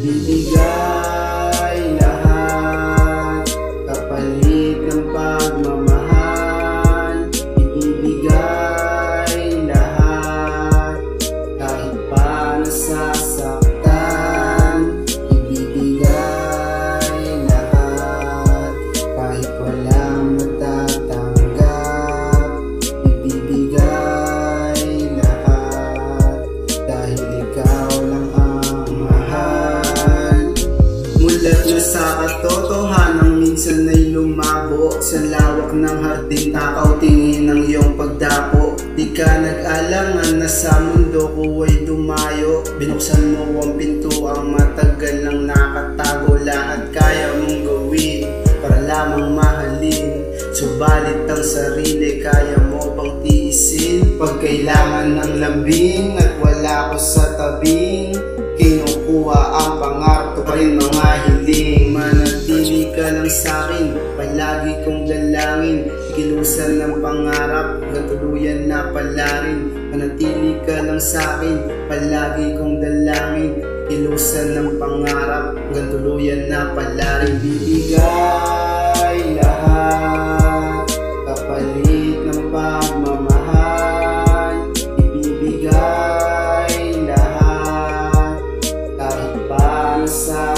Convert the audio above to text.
ibibigay lahat kapalit ng pagmamahal. Ibibigay lahat kahit pa nasasaktan. Ibibigay lahat kahit walang matatanggap. Ibibigay lahat dahil ikaw lang ang mahal. Mulat na sa katotohanan, minsan ay lumabo sa lawak ng hardin. Takaw tingin ng iyong pagdapo. Di ka nag-alangan na sa mundo ko ay dumayo. Binuksan mo ang pintuang matagal nang nakatago. Lahat kaya mong gawin para lamang mahalin, subalit ang sarili kaya mo bang tiisin? Pag kailangan ng lambing at wala ko sa tabing, kinukuha ang pangarap ko pa rin mga hiling. Manatili ka lang sa'kin, palagi kong dalangin. Kilusan ng pangarap, katuluyan na palarin. Manatili ka lang sa'kin, palagi kong dalangin. Kilusan ng pangarap, katuluyan na palarin. Bibigay lahat kapalit ng pagmamahal. Ibibigay lahat kahit pa sa